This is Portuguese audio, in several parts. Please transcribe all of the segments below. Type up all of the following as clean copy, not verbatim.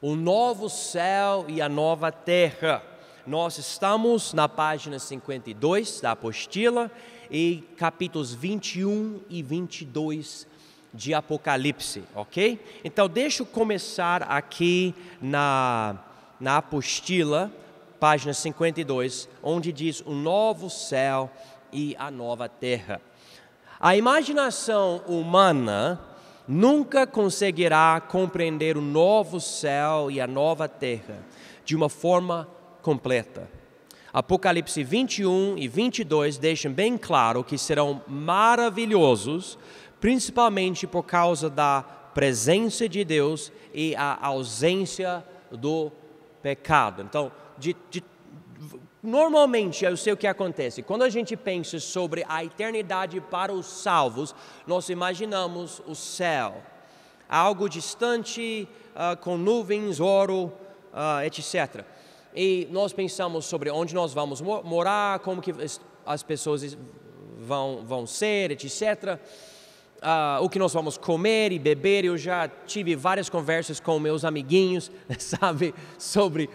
O novo céu e a nova terra. Nós estamos na página 52 da apostila e capítulos 21 e 22 de Apocalipse, ok? Então deixa eu começar aqui na apostila, página 52, onde diz o novo céu e a nova terra. A imaginação humana nunca conseguirá compreender o novo céu e a nova terra de uma forma completa. Apocalipse 21 e 22 deixam bem claro que serão maravilhosos, principalmente por causa da presença de Deus e a ausência do pecado. Então, normalmente, eu sei o que acontece. Quando a gente pensa sobre a eternidade para os salvos, nós imaginamos o céu, algo distante, com nuvens, ouro, etc. E nós pensamos sobre onde nós vamos morar, como que as pessoas vão ser, etc. O que nós vamos comer e beber. Eu já tive várias conversas com meus amiguinhos, sabe, sobre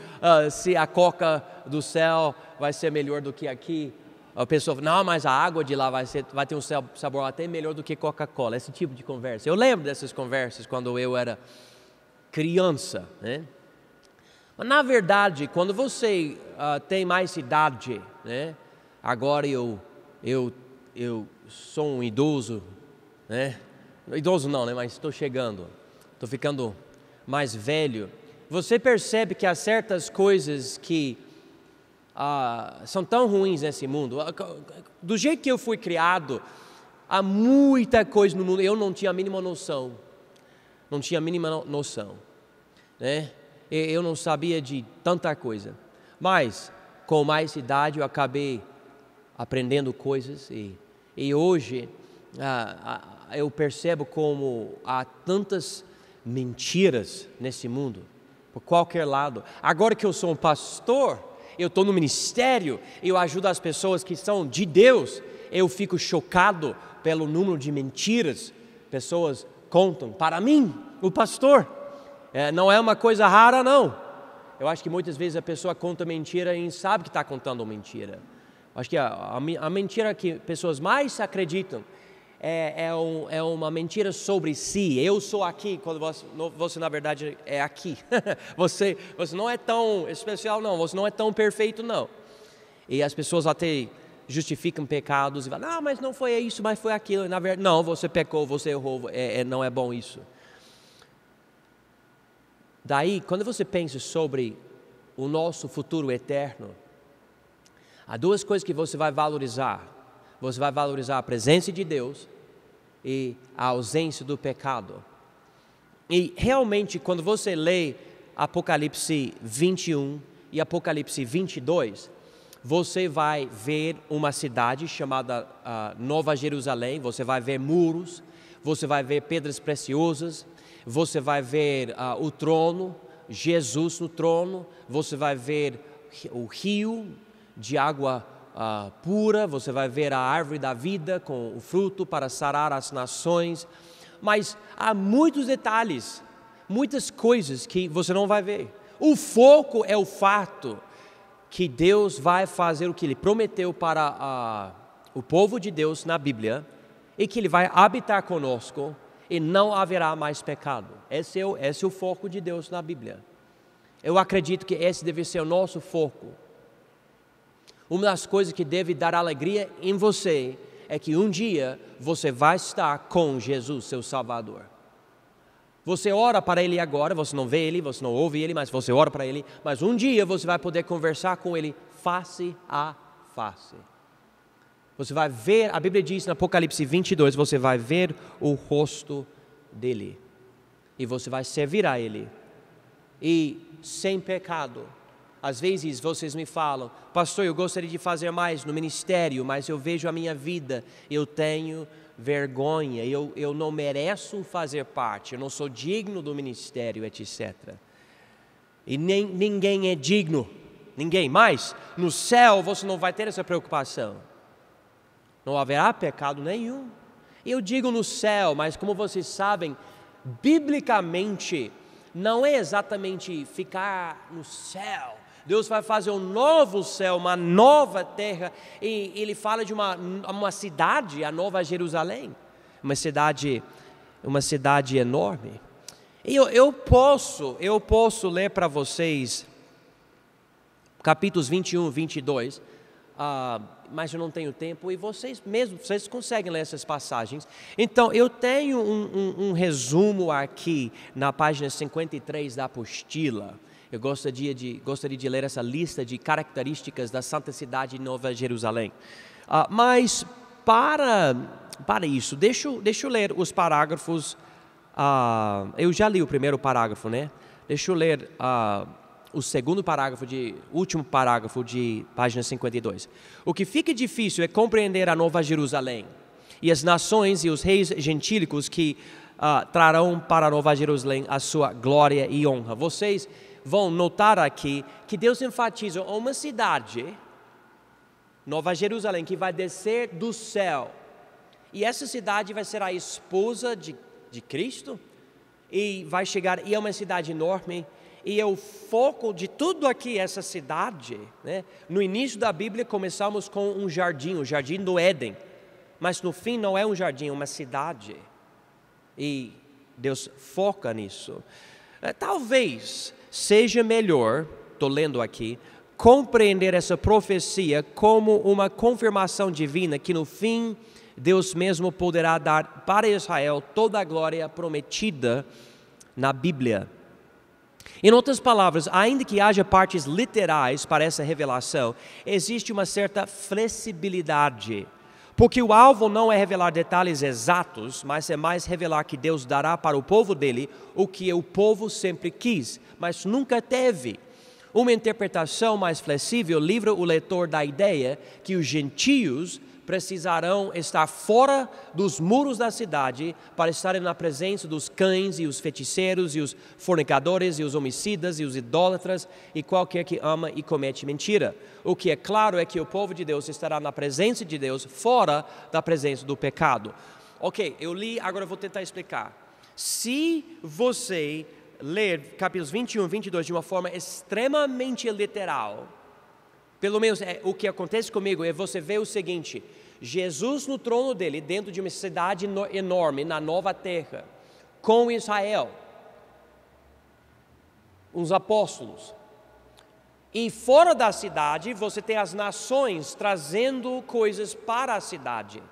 se a coca do céu vai ser melhor do que aqui. A pessoa fala, não, mas a água de lá vai ter um sabor até melhor do que Coca-Cola. Esse tipo de conversa. Eu lembro dessas conversas quando eu era criança, né? Mas na verdade, quando você tem mais idade, né? Agora eu sou um idoso, né? Idoso não, né? Mas estou ficando mais velho. Você percebe que há certas coisas que são tão ruins nesse mundo. Do jeito que eu fui criado, há muita coisa no mundo, eu não tinha a mínima noção. Né? Eu não sabia de tanta coisa. Mas, com mais idade, eu acabei aprendendo coisas. E hoje, eu percebo como há tantas mentiras nesse mundo, por qualquer lado. Agora que eu sou um pastor, eu estou no ministério, eu ajudo as pessoas que são de Deus, eu fico chocado pelo número de mentiras pessoas contam para mim, o pastor. Não é uma coisa rara, não. Eu acho que muitas vezes a pessoa conta mentira e sabe que está contando mentira. Acho que a mentira que pessoas mais acreditam é uma mentira sobre si. Eu sou aqui, quando você na verdade é aqui. Você não é tão especial, não. Você não é tão perfeito, não. E as pessoas até justificam pecados e falam, não, mas não foi isso, mas foi aquilo. Na verdade, não, você pecou, você errou, não é bom isso. Daí, quando você pensa sobre o nosso futuro eterno, há duas coisas que você vai valorizar. Você vai valorizar a presença de Deus e a ausência do pecado. E realmente, quando você lê Apocalipse 21 e Apocalipse 22, você vai ver uma cidade chamada Nova Jerusalém, você vai ver muros, você vai ver pedras preciosas, você vai ver o trono, Jesus no trono, você vai ver o rio de água pura, você vai ver a árvore da vida com o fruto para sarar as nações, mas há muitos detalhes, muitas coisas que você não vai ver. O foco é o fato que Deus vai fazer o que Ele prometeu para o povo de Deus na Bíblia e que Ele vai habitar conosco e não haverá mais pecado. Esse é o foco de Deus na Bíblia. Eu acredito que esse deve ser o nosso foco. Uma das coisas que deve dar alegria em você é que um dia você vai estar com Jesus, seu Salvador. Você ora para Ele agora, você não vê Ele, você não ouve Ele, mas você ora para Ele. Mas um dia você vai poder conversar com Ele face a face. Você vai ver, a Bíblia diz no Apocalipse 22, você vai ver o rosto dEle. E você vai servir a Ele. E sem pecado. Às vezes vocês me falam, pastor, eu gostaria de fazer mais no ministério, mas eu vejo a minha vida, eu tenho vergonha, eu não mereço fazer parte, eu não sou digno do ministério, etc. E ninguém é digno, ninguém mais. No céu você não vai ter essa preocupação. Não haverá pecado nenhum. Eu digo no céu, mas como vocês sabem, biblicamente, não é exatamente ficar no céu. Deus vai fazer um novo céu, uma nova terra, e ele fala de uma cidade, a Nova Jerusalém, uma cidade enorme. E eu posso ler para vocês capítulos 21, 22, mas eu não tenho tempo, e vocês conseguem ler essas passagens. Então, eu tenho um resumo aqui na página 53 da apostila. Eu gostaria de ler essa lista de características da Santa Cidade de Nova Jerusalém. Mas, para isso, deixa eu ler os parágrafos. Eu já li o primeiro parágrafo, né? Deixa eu ler o último parágrafo de página 52. O que fica difícil é compreender a Nova Jerusalém e as nações e os reis gentílicos que trarão para a Nova Jerusalém a sua glória e honra. Vocês vão notar aqui que Deus enfatiza uma cidade, Nova Jerusalém, que vai descer do céu. E essa cidade vai ser a esposa de Cristo, e vai chegar, e é uma cidade enorme, e é o foco de tudo aqui, essa cidade, né? No início da Bíblia começamos com um jardim, o jardim do Éden, mas no fim não é um jardim, é uma cidade, e Deus foca nisso. Talvez seja melhor, estou lendo aqui, compreender essa profecia como uma confirmação divina que no fim Deus mesmo poderá dar para Israel toda a glória prometida na Bíblia. Em outras palavras, ainda que haja partes literais para essa revelação, existe uma certa flexibilidade, porque o alvo não é revelar detalhes exatos, mas é mais revelar que Deus dará para o povo dele o que o povo sempre quis, mas nunca teve. Uma interpretação mais flexível livra o leitor da ideia que os gentios precisarão estar fora dos muros da cidade para estarem na presença dos cães e os feiticeiros e os fornicadores e os homicidas e os idólatras e qualquer que ama e comete mentira. O que é claro é que o povo de Deus estará na presença de Deus fora da presença do pecado. Ok, eu li, agora eu vou tentar explicar. Se você ler capítulos 21 e 22 de uma forma extremamente literal, pelo menos o que acontece comigo é você ver o seguinte: Jesus no trono dele, dentro de uma cidade enorme, na nova terra, com Israel, os apóstolos. E fora da cidade, você tem as nações trazendo coisas para a cidade.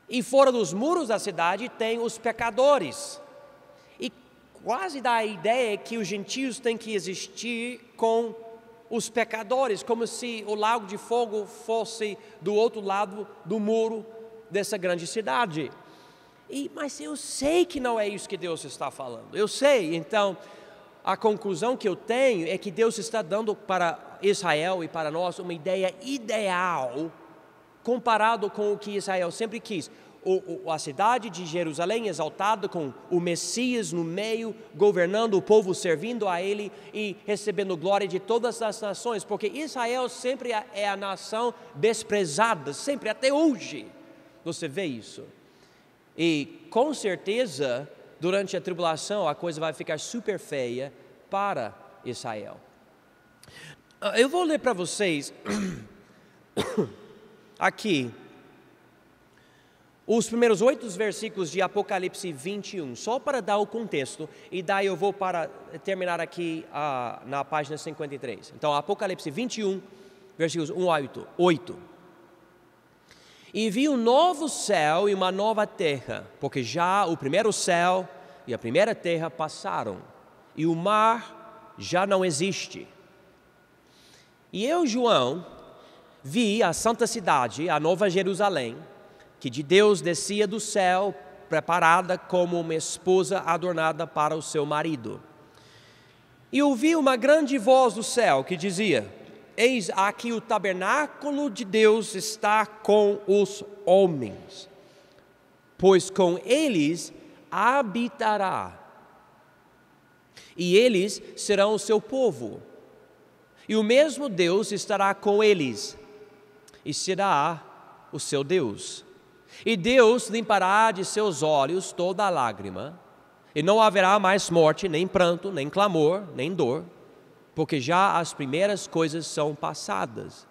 E fora dos muros da cidade, tem os pecadores. E quase dá a ideia que os gentios têm que existir com os pecadores, como se o lago de fogo fosse do outro lado do muro dessa grande cidade. Mas eu sei que não é isso que Deus está falando. Eu sei, então, a conclusão que eu tenho é que Deus está dando para Israel e para nós uma ideia ideal, comparado com o que Israel sempre quis. A cidade de Jerusalém exaltada com o Messias no meio, governando o povo, servindo a ele e recebendo glória de todas as nações, porque Israel sempre é a nação desprezada, sempre, até hoje, você vê isso. E com certeza, durante a tribulação, a coisa vai ficar super feia para Israel. Eu vou ler para vocês aqui os primeiros 8 versículos de Apocalipse 21, só para dar o contexto, e daí eu vou terminar aqui na página 53. Então, Apocalipse 21, versículos 1 a 8. E vi um novo céu e uma nova terra, porque já o primeiro céu e a primeira terra passaram, e o mar já não existe. E eu, João, vi a santa cidade, a Nova Jerusalém, que de Deus descia do céu, preparada como uma esposa adornada para o seu marido. E ouvi uma grande voz do céu que dizia: eis aqui o tabernáculo de Deus está com os homens, pois com eles habitará, e eles serão o seu povo, e o mesmo Deus estará com eles, e será o seu Deus. E Deus limpará de seus olhos toda lágrima, E não haverá mais morte, nem pranto, nem clamor, nem dor, porque já as primeiras coisas são passadas.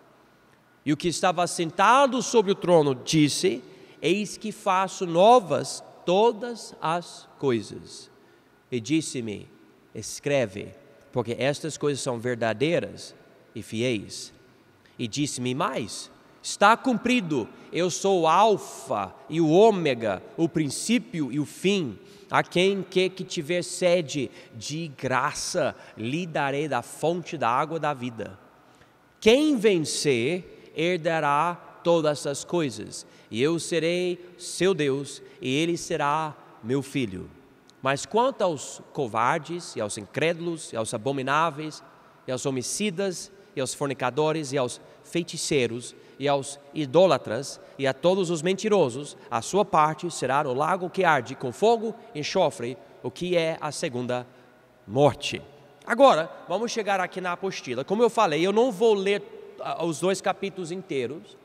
E o que estava sentado sobre o trono disse: eis que faço novas todas as coisas. E disse-me: escreve, porque estas coisas são verdadeiras e fiéis. E disse-me mais: está cumprido, eu sou o Alfa e o Ômega, o princípio e o fim. A quem quer que tiver sede, de graça lhe darei da fonte da água da vida. Quem vencer, herdará todas essas coisas, e eu serei seu Deus, e ele será meu filho. Mas quanto aos covardes, e aos incrédulos, e aos abomináveis, e aos homicidas, e aos fornicadores, e aos feiticeiros, e aos idólatras, e a todos os mentirosos, a sua parte será no lago que arde com fogo e enxofre, o que é a segunda morte. Agora, vamos chegar aqui na apostila. Como eu falei, eu não vou ler os 2 capítulos inteiros.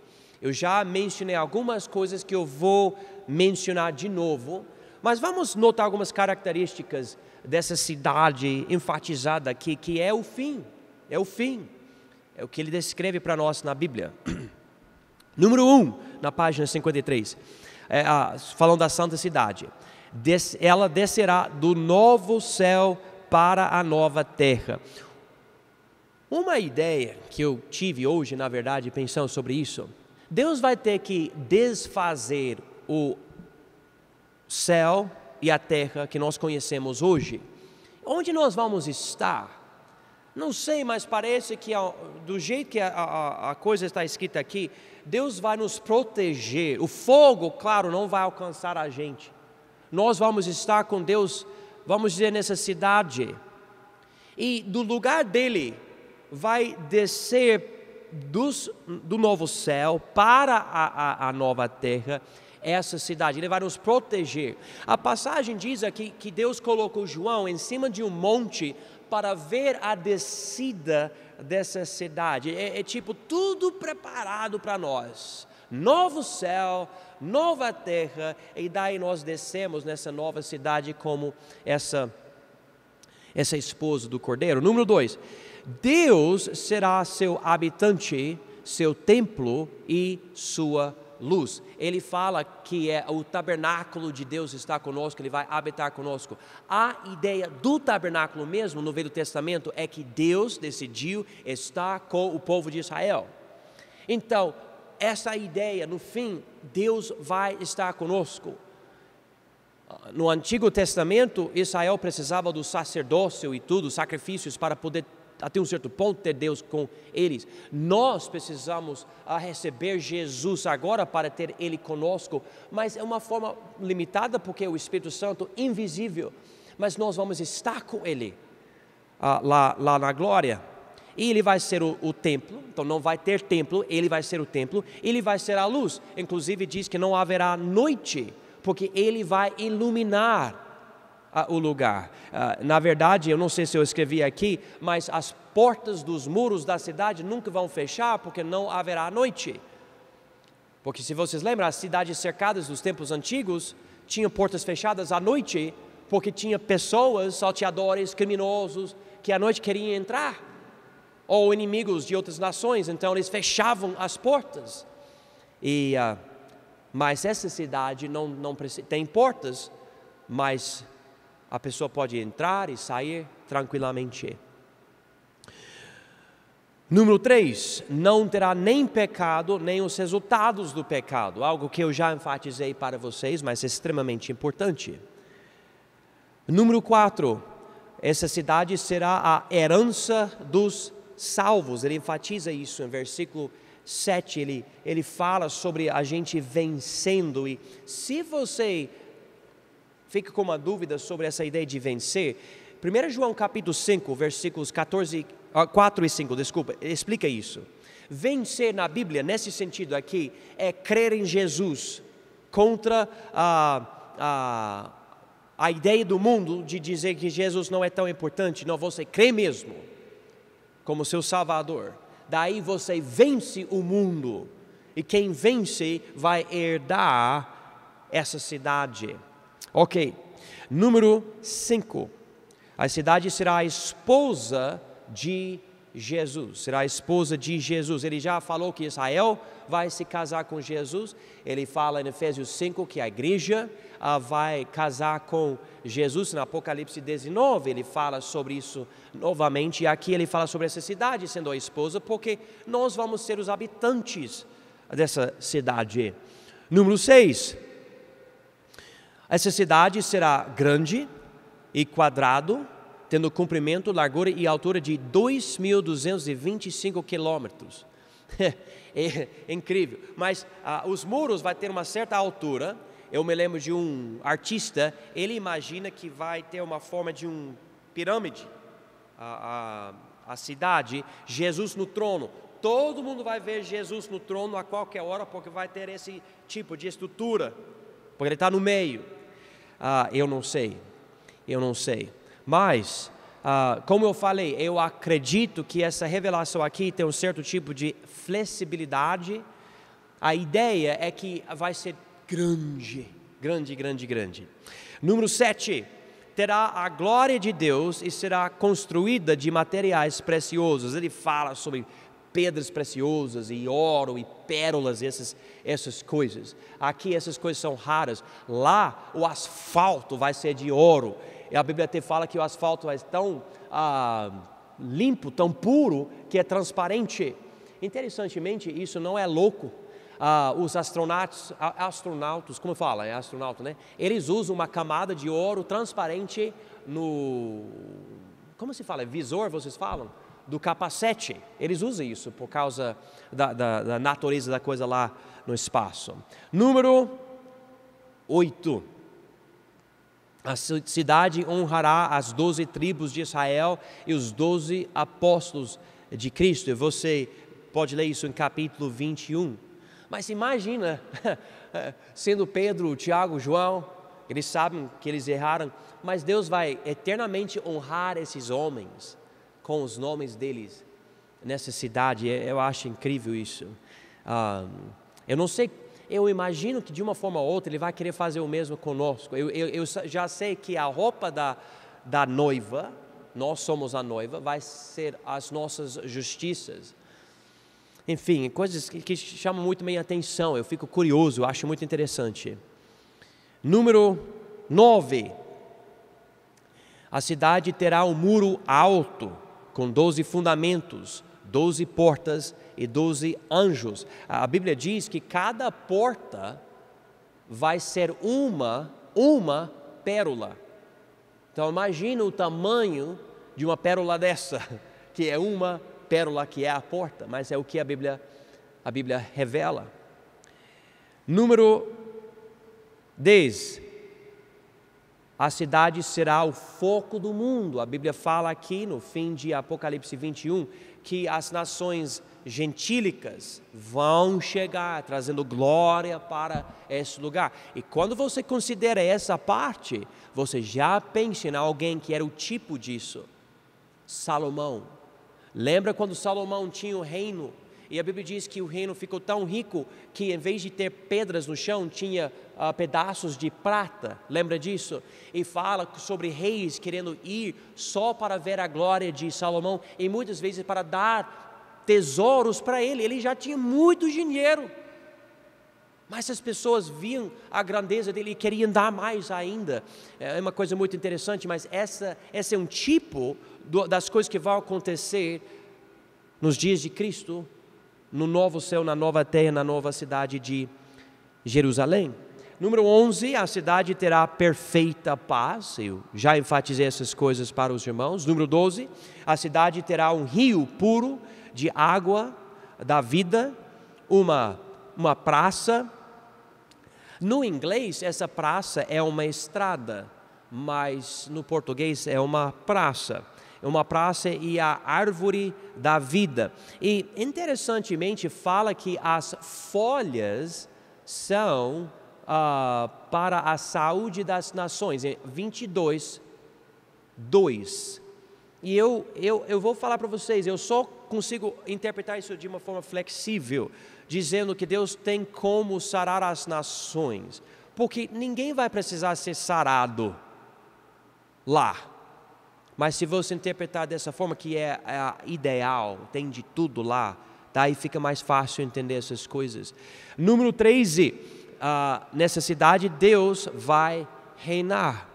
Eu já mencionei algumas coisas que eu vou mencionar de novo, mas vamos notar algumas características dessa cidade enfatizada aqui, que é o fim. É o fim. É o que ele descreve para nós na Bíblia. Número 1, na página 53, falando da santa cidade. Ela descerá do novo céu para a nova terra. Uma ideia que eu tive hoje, na verdade, pensando sobre isso: Deus vai ter que desfazer o céu e a terra que nós conhecemos hoje. Onde nós vamos estar? Não sei, mas parece que do jeito que a coisa está escrita aqui, Deus vai nos proteger. O fogo, claro, não vai alcançar a gente. Nós vamos estar com Deus, vamos dizer, nessa cidade. E do lugar dele vai descer do novo céu para a nova terra, essa cidade. Ele vai nos proteger. A passagem diz aqui que Deus colocou João em cima de um monte para ver a descida dessa cidade. É tipo tudo preparado para nós. Novo céu, nova terra, e daí nós descemos nessa nova cidade como essa esposa do Cordeiro. Número 2, Deus será seu habitante, seu templo e sua luz. Ele fala que o tabernáculo de Deus está conosco, ele vai habitar conosco. A ideia do tabernáculo mesmo no Velho Testamento é que Deus decidiu estar com o povo de Israel. Então, essa ideia, no fim, Deus vai estar conosco. No Antigo Testamento, Israel precisava do sacerdócio e tudo, sacrifícios para poder, até um certo ponto, ter Deus com eles. Nós precisamos receber Jesus agora para ter Ele conosco, mas é uma forma limitada porque o Espírito Santo é invisível, mas nós vamos estar com Ele lá na glória. E Ele vai ser o templo, então não vai ter templo, Ele vai ser o templo, Ele vai ser a luz. Inclusive diz que não haverá noite, porque Ele vai iluminar o lugar. Na verdade, eu não sei se eu escrevi aqui, mas as portas dos muros da cidade nunca vão fechar, porque não haverá noite. Porque se vocês lembram, as cidades cercadas dos tempos antigos tinham portas fechadas à noite, porque tinha pessoas, salteadores, criminosos, que à noite queriam entrar, ou inimigos de outras nações, então eles fechavam as portas. Mas essa cidade não tem portas, mas a pessoa pode entrar e sair tranquilamente. Número 3, não terá nem pecado, nem os resultados do pecado. Algo que eu já enfatizei para vocês, mas é extremamente importante. Número 4, essa cidade será a herança dos salvos. Ele enfatiza isso em versículo 7, ele fala sobre a gente vencendo. E se você fica com uma dúvida sobre essa ideia de vencer, 1 João capítulo 5, versículos 4 e 5, explica isso. Vencer na Bíblia, nesse sentido aqui, é crer em Jesus contra a ideia do mundo de dizer que Jesus não é tão importante. Não, você crê mesmo como seu Salvador. Daí você vence o mundo, e quem vence vai herdar essa cidade. Ok, Número 5. A cidade será a esposa de Jesus. Será a esposa de Jesus. Ele já falou que Israel vai se casar com Jesus. Ele fala em Efésios 5 que a igreja vai casar com Jesus. No Apocalipse 19 ele fala sobre isso novamente. E aqui ele fala sobre essa cidade sendo a esposa, porque nós vamos ser os habitantes dessa cidade. Número 6. Essa cidade será grande e quadrado, tendo comprimento, largura e altura de 2.225 quilômetros. É incrível, mas os muros vão ter uma certa altura. Eu me lembro de um artista, ele imagina que vai ter uma forma de um pirâmide, a cidade, Jesus no trono. Todo mundo vai ver Jesus no trono a qualquer hora, porque vai ter esse tipo de estrutura, porque ele está no meio. Eu não sei, mas como eu falei, eu acredito que essa revelação aqui tem um certo tipo de flexibilidade. A ideia é que vai ser grande. Número 7, terá a glória de Deus e será construída de materiais preciosos. Ele fala sobre pedras preciosas e ouro e pérolas, essas coisas. Aqui essas coisas são raras. Lá o asfalto vai ser de ouro. E a Bíblia até fala que o asfalto é tão limpo, tão puro, que é transparente. Interessantemente, isso não é louco. Os astronautas, como fala? É astronauta, né? Eles usam uma camada de ouro transparente no... Como se fala? Visor, vocês falam? Do capacete. Eles usam isso por causa da natureza da coisa lá no espaço. Número 8. A cidade honrará as 12 tribos de Israel e os 12 apóstolos de Cristo. E você pode ler isso em capítulo 21. Mas imagina, sendo Pedro, Tiago, João, eles sabem que eles erraram, mas Deus vai eternamente honrar esses homens com os nomes deles nessa cidade. Eu acho incrível isso. Eu não sei, eu imagino que de uma forma ou outra Ele vai querer fazer o mesmo conosco. Eu já sei que a roupa da noiva, nós somos a noiva, vai ser as nossas justiças. Enfim, coisas que chamam muito minha atenção. Eu fico curioso, eu acho muito interessante. Número 9. A cidade terá um muro alto, com 12 fundamentos, 12 portas e 12 anjos. A Bíblia diz que cada porta vai ser uma pérola. Então imagina o tamanho de uma pérola dessa, que é uma pérola, que é a porta, mas é o que a Bíblia revela. Número 10. A cidade será o foco do mundo. A Bíblia fala aqui no fim de Apocalipse 21 que as nações gentílicas vão chegar trazendo glória para esse lugar. E quando você considera essa parte, você já pensa em alguém que era o tipo disso. Salomão. Lembra quando Salomão tinha o reino? E a Bíblia diz que o reino ficou tão rico que em vez de ter pedras no chão, tinha pedaços de prata. Lembra disso? E fala sobre reis querendo ir só para ver a glória de Salomão e muitas vezes para dar tesouros para ele. Ele já tinha muito dinheiro. Mas as pessoas viam a grandeza dele e queriam dar mais ainda. É uma coisa muito interessante, mas essa é um tipo das coisas que vão acontecer nos dias de Cristo, no novo céu, na nova terra, na nova cidade de Jerusalém. Número 11, a cidade terá perfeita paz. Eu já enfatizei essas coisas para os irmãos. Número 12, a cidade terá um rio puro de água da vida, uma praça. No inglês, essa praça é uma estrada, mas no português é uma praça. Uma praça e a árvore da vida. E interessantemente fala que as folhas são para a saúde das nações. 22, 2. E eu vou falar para vocês, eu só consigo interpretar isso de uma forma flexível, dizendo que Deus tem como sarar as nações, porque ninguém vai precisar ser sarado. lá. Mas se você interpretar dessa forma, que é a ideal, tem de tudo lá, daí fica mais fácil entender essas coisas. Número 13, nessa cidade Deus vai reinar,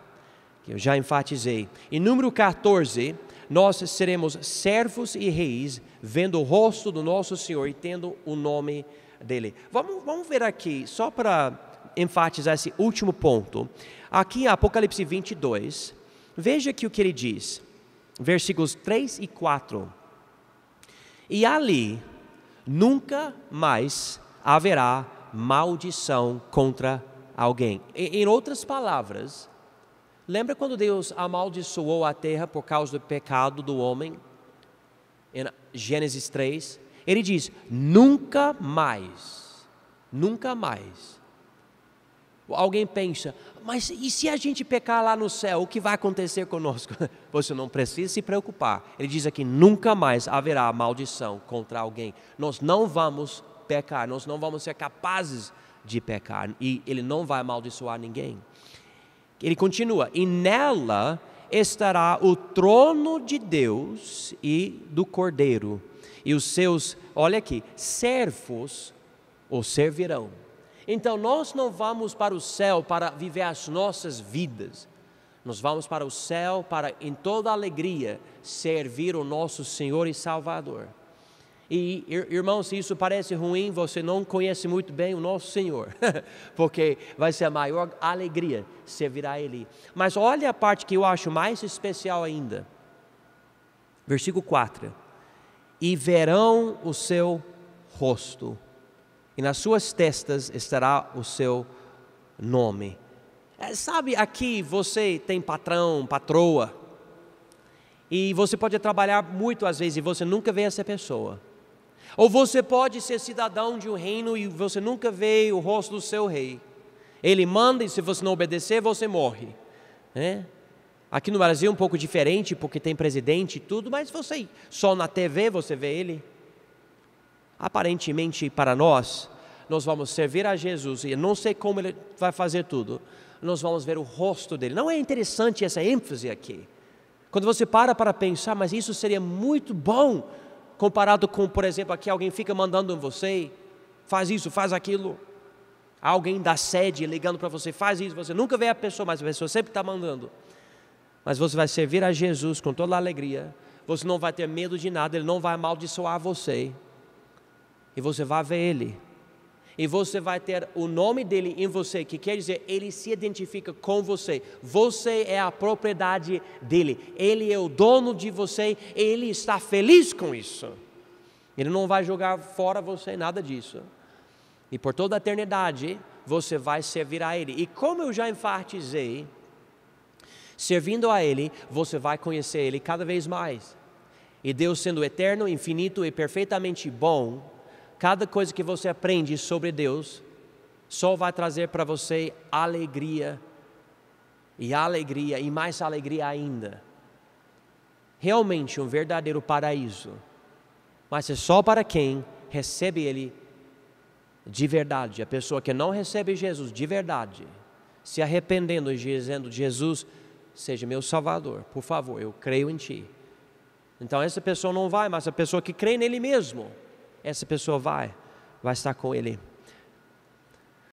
que eu já enfatizei. E número 14, nós seremos servos e reis, vendo o rosto do nosso Senhor e tendo o nome dele. Vamos ver aqui, só para enfatizar esse último ponto. Aqui em Apocalipse 22, veja aqui o que ele diz, versículos 3 e 4. E ali nunca mais haverá maldição contra alguém. Em outras palavras, lembra quando Deus amaldiçoou a terra por causa do pecado do homem? Em Gênesis 3, ele diz, nunca mais, nunca mais. Alguém pensa, mas e se a gente pecar lá no céu, o que vai acontecer conosco? Você não precisa se preocupar. Ele diz aqui, nunca mais haverá maldição contra alguém. Nós não vamos pecar, nós não vamos ser capazes de pecar. E ele não vai amaldiçoar ninguém. Ele continua, e nela estará o trono de Deus e do Cordeiro. E os seus, olha aqui, servos o servirão. Então nós não vamos para o céu para viver as nossas vidas. Nós vamos para o céu para, em toda alegria, servir o nosso Senhor e Salvador. E, irmãos, se isso parece ruim, você não conhece muito bem o nosso Senhor, porque vai ser a maior alegria servir a Ele. Mas olha a parte que eu acho mais especial ainda. Versículo 4. E verão o seu rosto, e nas suas testas estará o seu nome. Sabe, aqui você tem patrão, patroa, e você pode trabalhar muito às vezes e você nunca vê essa pessoa. Ou você pode ser cidadão de um reino e você nunca vê o rosto do seu rei. Ele manda e se você não obedecer, você morre. Aqui no Brasil é um pouco diferente, porque tem presidente e tudo, mas você só na TV você vê ele. Aparentemente para nós vamos servir a Jesus, e eu não sei como ele vai fazer tudo, nós vamos ver o rosto dele. Não é interessante essa ênfase aqui? Quando você para pensar, mas isso seria muito bom, comparado com, por exemplo, aqui alguém fica mandando em você, faz isso, faz aquilo. Alguém da sede ligando para você, faz isso, você nunca vê a pessoa, mas a pessoa sempre está mandando. Mas você vai servir a Jesus com toda a alegria, você não vai ter medo de nada, Ele não vai amaldiçoar você. E você vai ver Ele. E você vai ter o nome dEle em você, que quer dizer, Ele se identifica com você. Você é a propriedade dEle. Ele é o dono de você, Ele está feliz com isso. Ele não vai jogar fora você, nada disso. E por toda a eternidade, você vai servir a Ele. E como eu já enfatizei, servindo a Ele, você vai conhecer Ele cada vez mais. E Deus sendo eterno, infinito e perfeitamente bom, cada coisa que você aprende sobre Deus só vai trazer para você alegria e mais alegria ainda. Realmente um verdadeiro paraíso. Mas é só para quem recebe Ele de verdade. A pessoa que não recebe Jesus de verdade, se arrependendo e dizendo, Jesus, seja meu Salvador, por favor, eu creio em Ti. Então essa pessoa não vai, mas a pessoa que crê nele mesmo, essa pessoa vai estar com Ele